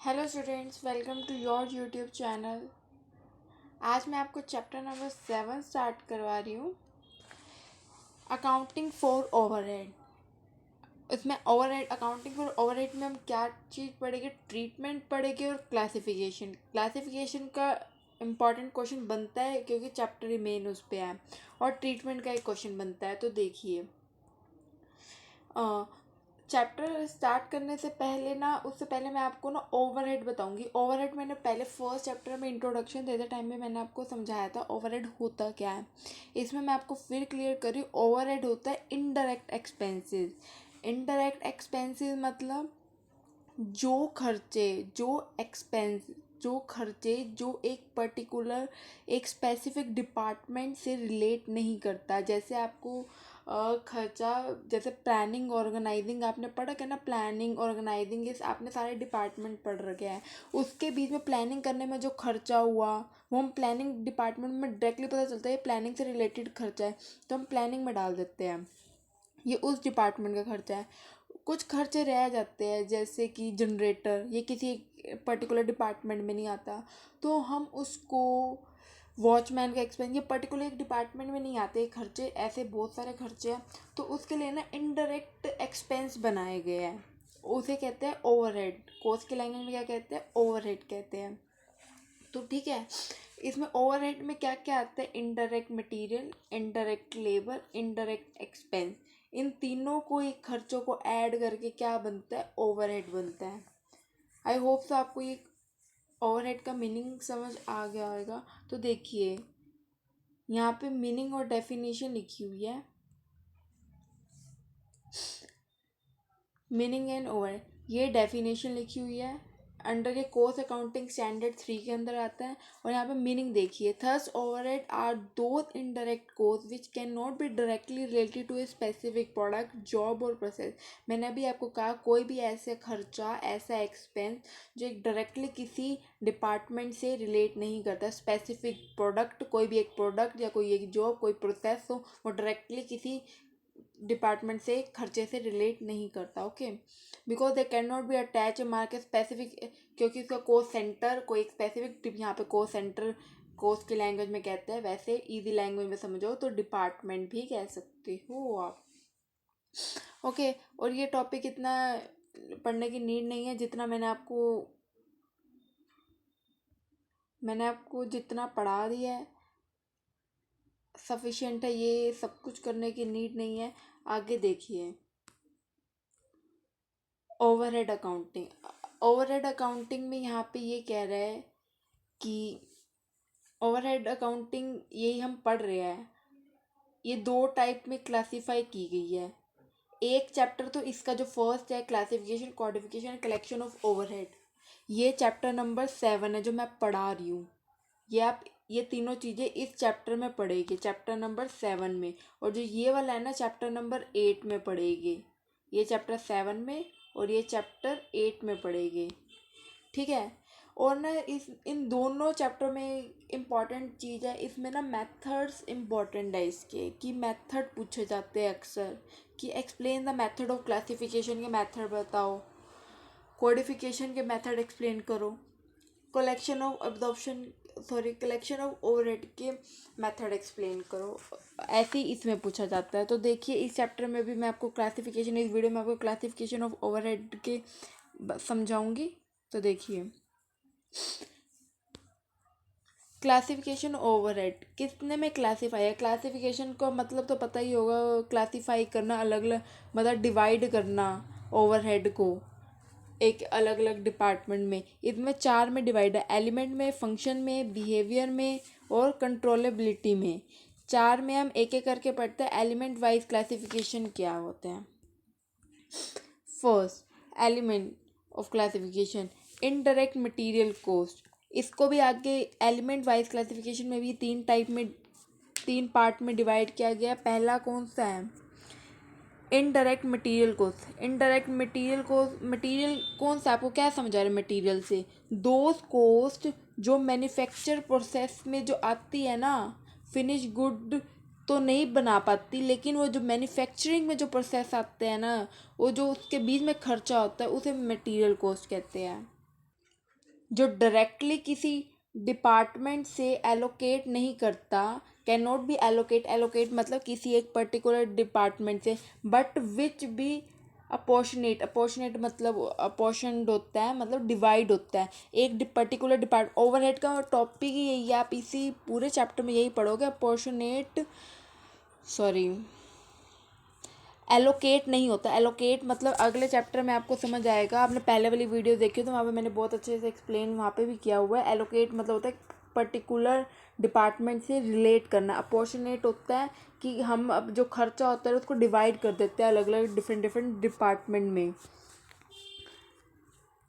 Hello students, welcome to your YouTube channel. आज मैं आपको चैप्टर नंबर 7 स्टार्ट करवा रही हूँ, अकाउंटिंग फॉर ओवरहेड। इसमें ओवरहेड, अकाउंटिंग फॉर ओवरहेड में हम क्या चीज़ पढ़ेंगे? ट्रीटमेंट पढ़ेंगे और क्लासिफिकेशन। क्लासिफिकेशन का इम्पॉर्टेंट क्वेश्चन बनता है क्योंकि चैप्टर ही मेन उस पर है, और ट्रीटमेंट का एक क्वेश्चन बनता है। तो देखिए, चैप्टर स्टार्ट करने से पहले ना, उससे पहले मैं आपको ना ओवरहेड बताऊंगी। ओवरहेड मैंने पहले फर्स्ट चैप्टर में इंट्रोडक्शन देते टाइम में मैंने आपको समझाया था ओवरहेड होता क्या है। इसमें मैं आपको फिर क्लियर करी, ओवरहेड होता है इनडायरेक्ट एक्सपेंसेस। इनडायरेक्ट एक्सपेंसेस मतलब जो खर्चे, जो खर्चे जो एक पर्टिकुलर, एक स्पेसिफिक डिपार्टमेंट से रिलेट नहीं करता। जैसे आपको खर्चा, जैसे प्लानिंग ऑर्गेनाइजिंग आपने पढ़ा क्या ना, प्लानिंग ऑर्गेनाइजिंग इस आपने सारे डिपार्टमेंट पढ़ रखे हैं। उसके बीच में प्लानिंग करने में जो खर्चा हुआ वो हम प्लानिंग डिपार्टमेंट में डायरेक्टली पता चलता है प्लानिंग से रिलेटेड खर्चा है, तो हम प्लानिंग में डाल देते हैं, ये उस डिपार्टमेंट का खर्चा है। कुछ खर्चे रह जाते हैं जैसे कि जनरेटर, ये किसी पर्टिकुलर डिपार्टमेंट में नहीं आता, तो हम उसको, वॉचमैन का एक्सपेंस, ये पर्टिकुलर एक डिपार्टमेंट में नहीं आते खर्चे, ऐसे बहुत सारे खर्चे हैं। तो उसके लिए ना इनडायरेक्ट एक्सपेंस बनाए गए हैं, उसे कहते हैं ओवरहेड। कोर्स की लैंग्वेज में क्या कहते हैं? ओवरहेड कहते हैं। तो ठीक है, इसमें ओवरहेड में क्या क्या आता है? Indirect material, indirect labour, indirect expense. इन तीनों को, एक खर्चों को ऐड करके क्या बनता है? ओवरहेड बनता है। आई होप सो आपको ये ओवरहेड का मीनिंग समझ आ गया होगा। तो देखिए, यहाँ पे मीनिंग और डेफिनेशन लिखी हुई है। मीनिंग एंड ओवरहेड, ये डेफिनेशन लिखी हुई है, अंडर ये कोर्स अकाउंटिंग स्टैंडर्ड 3 के अंदर आता है। और यहाँ पे मीनिंग देखिए, thus overhead are those indirect cost which can not be directly related to a specific product, job और प्रोसेस। मैंने अभी आपको कहा, कोई भी ऐसे खर्चा, ऐसा एक्सपेंस जो एक डायरेक्टली किसी डिपार्टमेंट से रिलेट नहीं करता, स्पेसिफिक प्रोडक्ट, कोई भी एक प्रोडक्ट या कोई एक जॉब, कोई प्रोसेस हो, वो डायरेक्टली किसी डिपार्टमेंट से, खर्चे से रिलेट नहीं करता। Okay, because they can not be attach A market specific, क्योंकि उसका कोस्ट सेंटर कोई एक स्पेसिफिक, यहाँ पे कोस्ट सेंटर कोस्ट की लैंग्वेज में कहते हैं, वैसे इजी लैंग्वेज में समझो तो डिपार्टमेंट भी कह सकते हो आप। ओके, और ये टॉपिक इतना पढ़ने की नीड नहीं है जितना मैंने आपको जितना पढ़ा दिया है सफिशिएंट है, ये सब कुछ करने की नीड नहीं है। आगे देखिए, ओवरहेड अकाउंटिंग। ओवरहेड अकाउंटिंग में यहाँ पे ये कह रहा है कि ओवरहेड अकाउंटिंग, यही हम पढ़ रहे हैं, ये दो टाइप में क्लासीफाई की गई है। एक चैप्टर तो इसका जो फर्स्ट है, classification, codification, collection of overhead, ये चैप्टर नंबर 7 है जो मैं पढ़ा रही हूँ। ये तीनों चीज़ें इस चैप्टर में पढ़ेगी, चैप्टर नंबर 7 में। और जो ये वाला है ना, चैप्टर नंबर 8 में पढ़ेगी। ये चैप्टर 7 में और ये चैप्टर 8 में पढ़ेगी, ठीक है। और ना इन दोनों चैप्टर में इम्पॉर्टेंट चीज़ है, इसमें ना मेथड्स इम्पॉर्टेंट है इसके, कि मेथड पूछे जाते हैं अक्सर, कि explain the method of classification के मेथड बताओ, कोडिफिकेशन के मेथड एक्सप्लेन करो, कलेक्शन ऑफ ओवरहेड के मेथड एक्सप्लेन करो, ऐसे ही इसमें पूछा जाता है। तो देखिए, इस चैप्टर में भी मैं आपको क्लासिफिकेशन, इस वीडियो में आपको क्लासिफिकेशन ऑफ ओवरहेड के समझाऊंगी। तो देखिए, क्लासिफिकेशन ओवरहेड कितने में क्लासीफाई है? क्लासिफिकेशन का मतलब तो पता ही होगा, क्लासीफाई करना, अलग अलग, मतलब डिवाइड करना ओवरहेड को एक अलग अलग डिपार्टमेंट में। इसमें 4 में डिवाइड है, एलिमेंट में, फंक्शन में, बिहेवियर में और कंट्रोलेबिलिटी में। 4 में हम एक एक करके पढ़ते हैं, एलिमेंट वाइज क्लासिफिकेशन क्या होते हैं। First element of classification, indirect material cost. इसको भी आगे एलिमेंट वाइज क्लासिफिकेशन में भी 3 पार्ट में डिवाइड किया गया। पहला कौन सा है? Indirect material cost. Indirect material कौन सा, आपको क्या समझा रहे मटेरियल से? दोज कॉस्ट जो मैन्युफैक्चर प्रोसेस में जो आती है ना, फिनिश गुड तो नहीं बना पाती, लेकिन वो जो मैन्युफैक्चरिंग में जो प्रोसेस आते हैं ना, वो जो उसके बीच में खर्चा होता है, उसे मटेरियल कॉस्ट कहते हैं। जो डायरेक्टली किसी डिपार्टमेंट से एलोकेट नहीं करता, can not B allocate, allocate मतलब किसी एक पर्टिकुलर डिपार्टमेंट से, बट विच बी अपोर्शनेट, अपोर्शनेट मतलब अपोर्शनड होता है, मतलब डिवाइड होता है एक पर्टिकुलर डिपार्ट। ओवरहेड का टॉपिक ही यही है, आप इसी पूरे चैप्टर में यही पढ़ोगे, अपोर्शनेट, सॉरी, एलोकेट नहीं होता। एलोकेट मतलब अगले चैप्टर में आपको समझ आएगा, आपने पहले वाली वीडियो देखी तो वहाँ पे मैंने बहुत अच्छे से एक्सप्लेन वहाँ पे भी किया हुआ है। एलोकेट मतलब होता है पर्टिकुलर डिपार्टमेंट से रिलेट करना। अपोर्शनेट होता है कि हम अब जो खर्चा होता है उसको डिवाइड कर देते हैं अलग अलग डिफरेंट डिफरेंट डिपार्टमेंट में,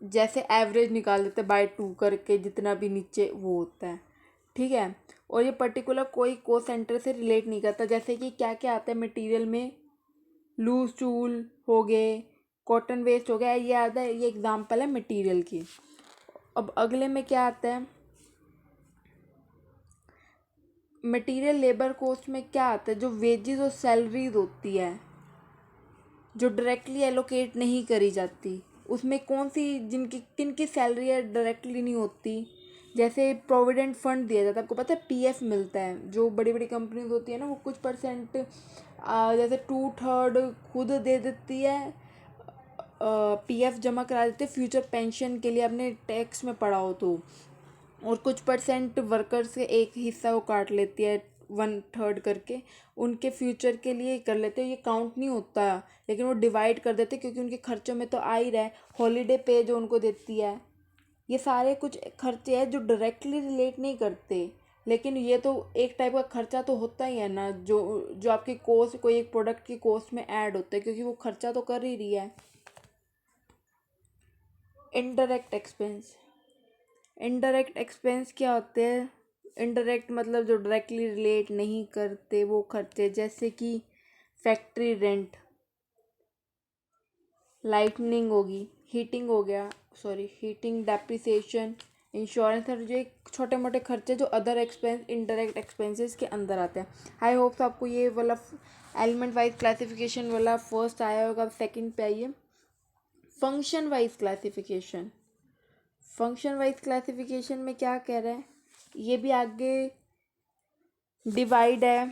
जैसे एवरेज निकाल देते हैं बाय 2 करके, जितना भी नीचे वो होता है, ठीक है। और ये पर्टिकुलर कोई को सेंटर से रिलेट नहीं करता, जैसे कि क्या क्या आता है मटेरियल में, लूज टूल हो गए, कॉटन वेस्ट हो गया, ये आता है, ये एग्जांपल है मटेरियल की। अब अगले में क्या आता है, मटेरियल लेबर कॉस्ट में क्या आता है, जो वेजेस और सैलरीज होती है जो डायरेक्टली एलोकेट नहीं करी जाती, उसमें कौन सी, जिनकी किन की सैलरी है डायरेक्टली नहीं होती। जैसे प्रोविडेंट फंड दिया जाता है, आपको पता है पीएफ मिलता है, जो बड़ी बड़ी कंपनीज होती है ना वो कुछ परसेंट, जैसे 2/3 खुद दे देती है, पीएफ जमा करा देते फ्यूचर पेंशन के लिए, आपने टैक्स में पढ़ा हो तो, और कुछ परसेंट वर्कर्स के एक हिस्सा वो काट लेती है 1/3 करके, उनके फ्यूचर के लिए कर लेते हैं। ये काउंट नहीं होता लेकिन वो डिवाइड कर देते क्योंकि उनके खर्चों में तो आ ही रहा है। हॉलीडे पे जो उनको देती है, ये सारे कुछ खर्चे हैं जो डायरेक्टली रिलेट नहीं करते, लेकिन ये तो एक टाइप का खर्चा तो होता ही है ना, जो जो आपकी कॉस्ट, कोई एक प्रोडक्ट की कॉस्ट में ऐड होता है, क्योंकि वो खर्चा तो कर ही रही है। इनडायरेक्ट एक्सपेंस, इनडायरेक्ट एक्सपेंस क्या होते हैं, इनडायरेक्ट मतलब जो डायरेक्टली रिलेट नहीं करते वो खर्चे, जैसे कि फैक्ट्री रेंट, लाइटनिंग होगी, हीटिंग हो गया, सॉरी हीटिंग, डेप्रिसिएशन, इंश्योरेंस, और जो छोटे मोटे खर्चे जो अदर एक्सपेंस इनडायरेक्ट एक्सपेंसेस के अंदर आते हैं। आई होप तो आपको ये वाला एलिमेंट वाइज क्लासिफिकेशन वाला फर्स्ट आया होगा। सेकंड पे आइए, function wise classification. Function wise classification में क्या कह रहा है, ये भी आगे डिवाइड है,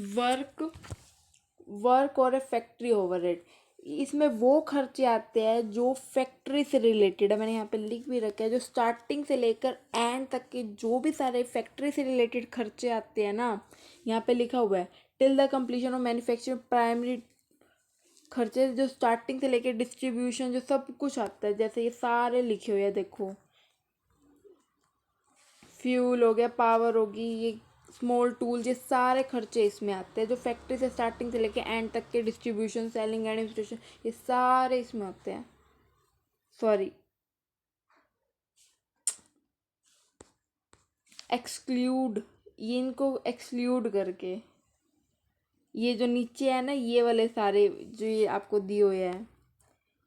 वर्क, वर्क और फैक्ट्री ओवरहेड। इसमें वो खर्चे आते हैं जो फैक्ट्री से रिलेटेड है, मैंने यहाँ पे लिख भी रखा है, जो स्टार्टिंग से लेकर एंड तक के जो भी सारे फैक्ट्री से रिलेटेड खर्चे आते हैं ना, यहाँ पे लिखा हुआ है till the completion of manufacturing, primary खर्चे जो स्टार्टिंग से लेकर डिस्ट्रीब्यूशन, जो सब कुछ आता है, जैसे ये सारे लिखे हुए हैं देखो, फ्यूल हो गया, पावर होगी, ये स्मॉल टूल, ये सारे खर्चे इसमें आते हैं जो फैक्ट्री से स्टार्टिंग से लेके एंड तक के डिस्ट्रीब्यूशन, सेलिंग, एडमिनिस्ट्रेशन, ये सारे इसमें आते हैं। सॉरी, एक्सक्लूड, ये इनको एक्सक्लूड करके, ये जो नीचे है ना ये वाले सारे जो ये आपको दिए हुए हैं,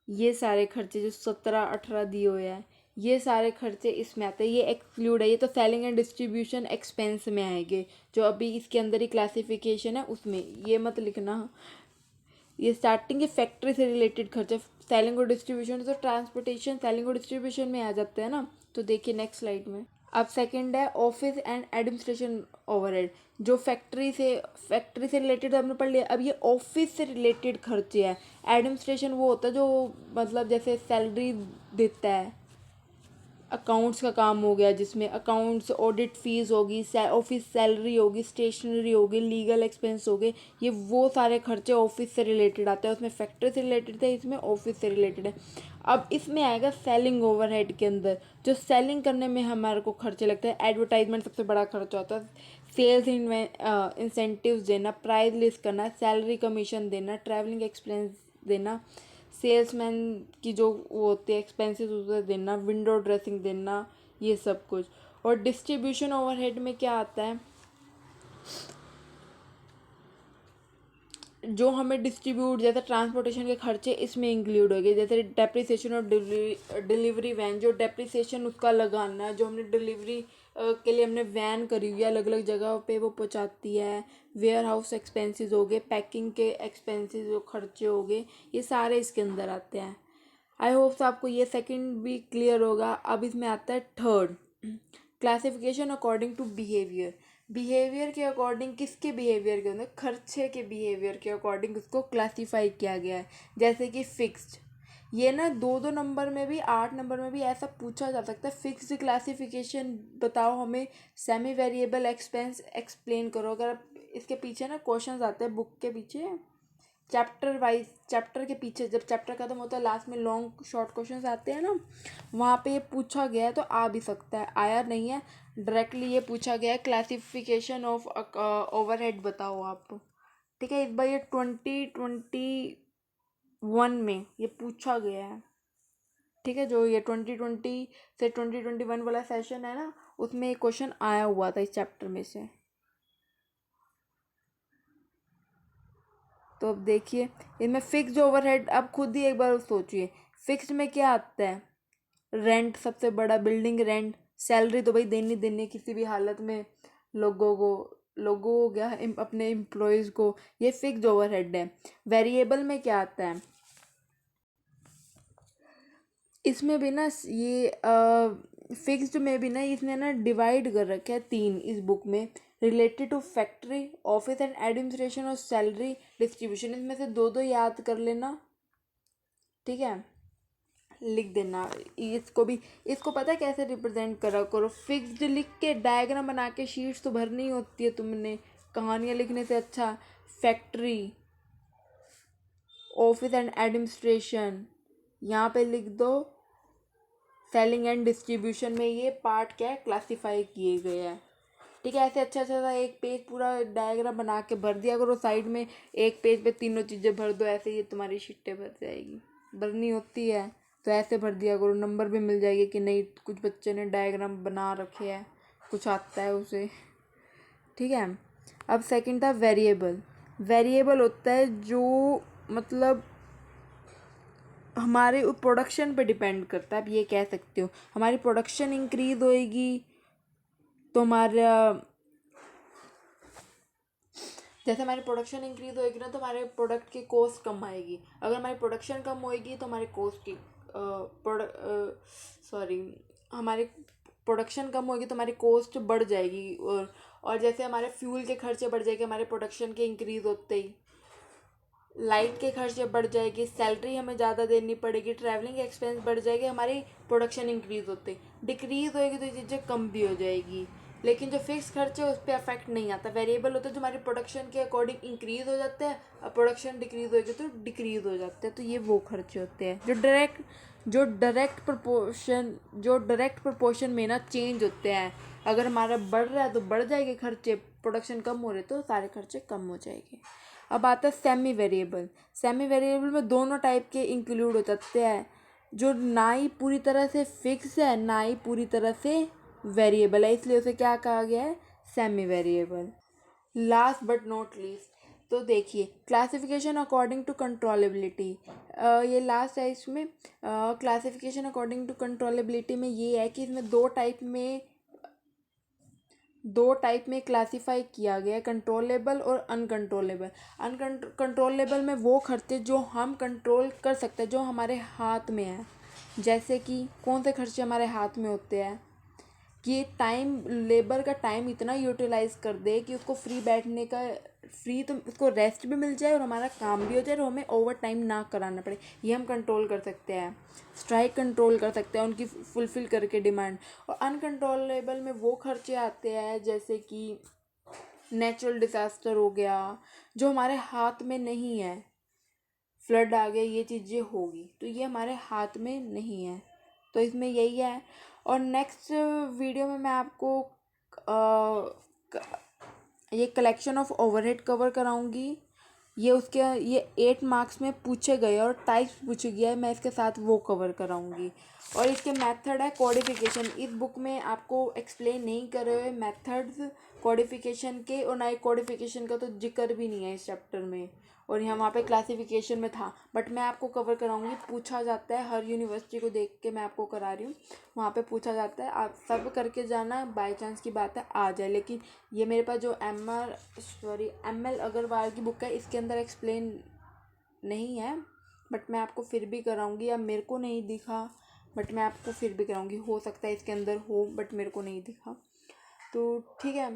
ये सारे खर्चे जो 17-18 दिए हुए हैं, ये सारे खर्चे इसमें आते हैं, ये एक्सक्लूड है, ये तो सेलिंग एंड डिस्ट्रीब्यूशन एक्सपेंस में आएंगे, जो अभी इसके अंदर ही क्लासिफिकेशन है उसमें, ये मत लिखना। ये स्टार्टिंग के फैक्ट्री से रिलेटेड खर्चे, सेलिंग और डिस्ट्रीब्यूशन, तो ट्रांसपोर्टेशन सेलिंग और डिस्ट्रीब्यूशन में आ जाते हैं ना। तो देखिए नेक्स्ट स्लाइड में, अब सेकंड है ऑफिस एंड एडमिनिस्ट्रेशन ओवरहेड, जो फैक्ट्री से रिलेटेड हमने पढ़ लिया। अब ये ऑफिस से रिलेटेड खर्चे हैं। एडमिनिस्ट्रेशन वो होता है जो मतलब जैसे सैलरी देता है, अकाउंट्स का काम हो गया, जिसमें अकाउंट्स, ऑडिट फीस होगी, ऑफिस सैलरी होगी, स्टेशनरी होगी, लीगल एक्सपेंस हो गए, ये वो सारे खर्चे ऑफिस से रिलेटेड आते हैं। उसमें फैक्ट्री से रिलेटेड थे, इसमें ऑफिस से रिलेटेड है। अब इसमें आएगा सेलिंग ओवरहेड के अंदर, जो सेलिंग करने में हमारे को खर्चे लगते हैं। एडवर्टाइजमेंट सबसे बड़ा खर्चा होता है, सेल्स इंसेंटिव्स देना, प्राइस लिस्ट करना, सैलरी कमीशन देना, ट्रैवलिंग एक्सपेंस देना, सेल्समैन की जो वो होती है एक्सपेंसेस उसे देना, विंडो ड्रेसिंग देना, ये सब कुछ। और डिस्ट्रीब्यूशन ओवरहेड में क्या आता है, जो हमें डिस्ट्रीब्यूट, जैसे ट्रांसपोर्टेशन के खर्चे इसमें इंक्लूड हो गए, जैसे डेप्रिसिएशन और डिलीवरी वैन, जो डेप्रिसिएशन उसका लगाना, जो हमने डिलीवरी के लिए हमने वैन करी हुई है अलग अलग जगह पे वो पहुंचाती है, वेयर हाउस एक्सपेंसेस हो गए, पैकिंग के एक्सपेंसेस जो खर्चे हो गए, ये सारे इसके अंदर आते हैं। आई होप तो आपको ये सेकंड भी क्लियर होगा। अब इसमें आता है third, classification according to behaviour. Behaviour के अकॉर्डिंग, किसके बिहेवियर के अंदर, खर्चे के बिहेवियर के अकॉर्डिंग उसको क्लासीफाई किया गया है। जैसे कि फिक्स्ड, ये ना 2-2 नंबर में भी 8 नंबर में भी ऐसा पूछा जा सकता है। फिक्स्ड क्लासिफिकेशन बताओ हमें, सेमी वेरिएबल एक्सपेंस एक्सप्लेन करो। अगर आप इसके पीछे ना क्वेश्चंस आते हैं बुक के पीछे, चैप्टर वाइज, चैप्टर के पीछे जब चैप्टर खत्म होता है लास्ट में लॉन्ग शॉर्ट क्वेश्चंस आते हैं ना, वहाँ पे ये पूछा गया है। तो आ भी सकता है, आया नहीं है, डायरेक्टली ये पूछा गया है क्लासिफिकेशन ऑफ ओवरहेड बताओ आप। ठीक है, इस बार ये 2021 में ये पूछा गया है। ठीक है, जो ये 2020 से 2021 वाला सेशन है ना, उसमें एक क्वेश्चन आया हुआ था इस चैप्टर में से। तो अब देखिए इनमें फिक्स्ड ओवरहेड, आप खुद ही एक बार सोचिए, फिक्स्ड में क्या आता है, रेंट सबसे बड़ा, बिल्डिंग रेंट, सैलरी तो भाई देनी देनी है किसी भी हालत में लोगों को, लोगों हो गया अपने एम्प्लॉयज़ को, ये फिक्स्ड ओवरहेड है। वेरिएबल में क्या आता है, इसमें भी ना ये फिक्स्ड में भी ना इसने ना डिवाइड कर रखा है 3 इस बुक में, related to factory, office and administration और सैलरी डिस्ट्रीब्यूशन। इसमें से 2-2 याद कर लेना, ठीक है, लिख देना इसको भी। इसको पता है कैसे रिप्रेजेंट करा करो, फिक्स्ड लिख के डायग्राम बना के शीट्स तो भरनी होती है तुमने, कहानियाँ लिखने से अच्छा। फैक्ट्री, ऑफिस एंड एडमिनिस्ट्रेशन, यहाँ पे लिख दो। सेलिंग एंड डिस्ट्रीब्यूशन में ये पार्ट क्या है, क्लासीफाई किए गए हैं। ठीक है, ऐसे अच्छा अच्छा सा एक पेज पूरा डायग्राम बना के भर दिया करो साइड में, एक पेज पे तीनों चीज़ें भर दो, ऐसे ही तुम्हारी शीटें भर जाएगी। भरनी होती है तो ऐसे भर दिया करो, नंबर भी मिल जाएगी कि नहीं कुछ बच्चे ने डायग्राम बना रखे हैं, कुछ आता है उसे। ठीक है, अब सेकंड था वेरिएबल। वेरिएबल होता है जो मतलब हमारे प्रोडक्शन पे डिपेंड करता है। आप ये कह सकते हो हमारी प्रोडक्शन इंक्रीज होएगी तो हमारा, जैसे हमारी प्रोडक्शन इंक्रीज होएगी ना तो हमारे प्रोडक्ट की कॉस्ट कम आएगी। अगर हमारी प्रोडक्शन कम होएगी तो हमारी कॉस्ट की सॉरी हमारी प्रोडक्शन कम होगी तो हमारी कॉस्ट बढ़ जाएगी। और जैसे हमारे फ्यूल के खर्चे बढ़ जाएंगे हमारे प्रोडक्शन के इंक्रीज होते ही, लाइट के खर्चे बढ़ जाएगी, सैलरी हमें ज़्यादा देनी पड़ेगी, ट्रैवलिंग एक्सपेंस बढ़ जाएगी, हमारी प्रोडक्शन इंक्रीज होते ही। डिक्रीज होएगी तो ये चीज़ें कम भी हो जाएगी। लेकिन जो फिक्स खर्चे उस पर अफेक्ट नहीं आता। वेरिएबल होता है जो हमारी प्रोडक्शन के अकॉर्डिंग इंक्रीज हो जाते हैं, और प्रोडक्शन डिक्रीज होएगी तो डिक्रीज हो जाते हैं। तो ये वो खर्चे होते हैं जो डायरेक्ट प्रोपोर्शन में ना चेंज होते हैं। अगर हमारा बढ़ रहा है तो बढ़ जाएंगे खर्चे, प्रोडक्शन कम हो रहे तो सारे खर्चे कम हो जाएंगे। अब आता है सेमी वेरिएबल। सेमी वेरिएबल में दोनों टाइप के इंक्लूड हो जाते हैं, जो ना ही पूरी तरह से फिक्स है ना ही पूरी तरह से वेरिएबल है, इसलिए उसे क्या कहा गया है, semi variable. Last but not least, तो देखिए क्लासिफिकेशन अकॉर्डिंग टू कंट्रोलेबिलिटी, ये लास्ट है इसमें। क्लासिफिकेशन अकॉर्डिंग टू कंट्रोलेबिलिटी में ये है कि इसमें दो टाइप में क्लासिफाई किया गया है, कंट्रोलेबल और अनकंट्रोलेबल। अनकंट्रोलेबल में वो खर्चे जो हम कंट्रोल कर सकते हैं, जो हमारे हाथ में है। जैसे कि कौन से खर्चे हमारे हाथ में होते हैं कि टाइम, लेबर का टाइम इतना यूटिलाइज कर दे कि उसको फ्री बैठने का, फ्री तो उसको रेस्ट भी मिल जाए और हमारा काम भी हो जाए और हमें ओवर टाइम ना कराना पड़े, ये हम कंट्रोल कर सकते हैं। स्ट्राइक कंट्रोल कर सकते हैं उनकी फुलफिल करके डिमांड। और अनकंट्रोलेबल में वो खर्चे आते हैं जैसे कि नेचुरल डिज़ास्टर हो गया, जो हमारे हाथ में नहीं है, फ्लड आ गया, ये चीज़ें होगी तो ये हमारे हाथ में नहीं है। तो इसमें यही है। और नेक्स्ट वीडियो में मैं आपको ये कलेक्शन ऑफ ओवरहेड कवर कराऊंगी। ये 8 मार्क्स में पूछे गए और टाइप्स पूछे गया है, मैं इसके साथ वो कवर कराऊंगी। और इसके मेथड है कोडिफिकेशन, इस बुक में आपको एक्सप्लेन नहीं करे हुए मेथड्स कोडिफिकेशन के, और ना ही कोडिफिकेशन का तो जिक्र भी नहीं है इस चैप्टर में। और यहाँ वहाँ पे क्लासिफिकेशन में था, बट मैं आपको कवर कराऊंगी। पूछा जाता है, हर यूनिवर्सिटी को देख के मैं आपको करा रही हूँ, वहाँ पे पूछा जाता है, आप सब करके जाना, बाय चांस की बात है आ जाए। लेकिन ये मेरे पास जो एम एल अग्रवाल की बुक है इसके अंदर एक्सप्लेन नहीं है, बट मैं आपको फिर भी कराऊंगी, या मेरे को नहीं दिखा बट मैं आपको फिर भी कराऊंगी, हो सकता है इसके अंदर हो बट मेरे को नहीं दिखा। तो ठीक है,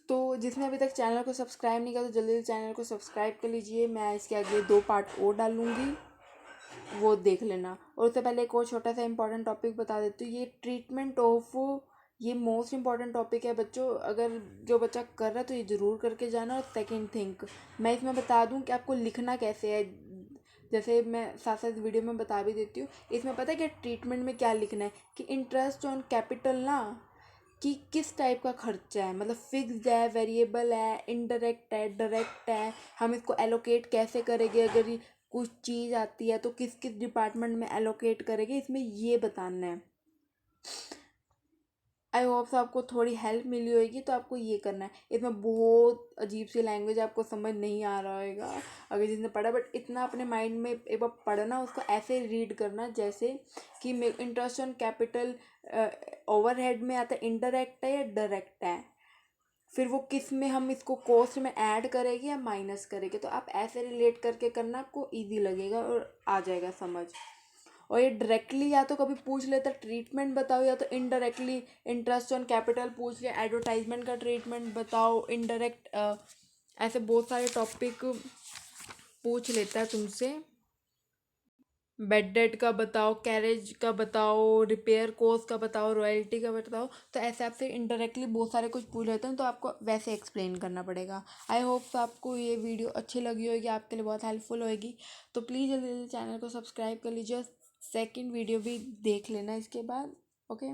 तो जिसने अभी तक चैनल को सब्सक्राइब नहीं किया तो जल्दी से चैनल को सब्सक्राइब कर लीजिए। मैं इसके आगे 2 पार्ट और डालूंगी, वो देख लेना। और उससे पहले एक और छोटा सा इंपॉर्टेंट टॉपिक बता देती हूँ, ये ट्रीटमेंट ऑफ, ये मोस्ट इंपॉर्टेंट टॉपिक है बच्चों। अगर जो बच्चा कर रहा है तो ये ज़रूर करके जाना। और सेकेंड थिंक, मैं इसमें बता दूँ कि आपको लिखना कैसे है, जैसे मैं साथ साथ वीडियो में बता भी देती हूँ। इसमें पता है कि ट्रीटमेंट में क्या लिखना है, कि इंटरेस्ट ऑन कैपिटल ना, कि किस टाइप का खर्चा है, मतलब फिक्स्ड है, वेरिएबल है, इनडायरेक्ट है, डायरेक्ट है, हम इसको एलोकेट कैसे करेंगे, अगर ये कुछ चीज़ आती है तो किस किस डिपार्टमेंट में एलोकेट करेंगे, इसमें ये बताना है। आई होप आपको थोड़ी हेल्प मिली होगी, तो आपको ये करना है। इसमें बहुत अजीब सी लैंग्वेज, आपको समझ नहीं आ रहा होगा अगर जिसने पढ़ा, बट इतना अपने माइंड में एक बार पढ़ना, उसको ऐसे रीड करना जैसे कि इंटरेस्ट ऑन कैपिटल ओवरहेड में आता है, इनडायरेक्ट है या डायरेक्ट है, फिर वो किस में हम इसको कॉस्ट में ऐड करेंगे या माइनस करेंगे। तो आप ऐसे रिलेट करके करना, आपको इजी लगेगा और आ जाएगा समझ। और ये डायरेक्टली या तो कभी पूछ लेता ट्रीटमेंट बताओ, या तो इनडायरेक्टली इंटरेस्ट ऑन कैपिटल पूछ लिया, एडवर्टाइजमेंट का ट्रीटमेंट बताओ, इनडायरेक्ट ऐसे बहुत सारे टॉपिक पूछ लेता है तुमसे। बेड डेट का बताओ, कैरेज का बताओ, रिपेयर कॉस्ट का बताओ, रॉयल्टी का बताओ। तो ऐसे आपसे इनडायरेक्टली बहुत सारे कुछ पूछ लेते हैं, तो आपको वैसे एक्सप्लेन करना पड़ेगा। आई होप आपको ये वीडियो अच्छी लगी होगी, आपके लिए बहुत हेल्पफुल होगी। तो प्लीज़ जल्दी जल्दी चैनल को सब्सक्राइब कर लीजिए, सेकंड वीडियो भी देख लेना इसके बाद। ओके।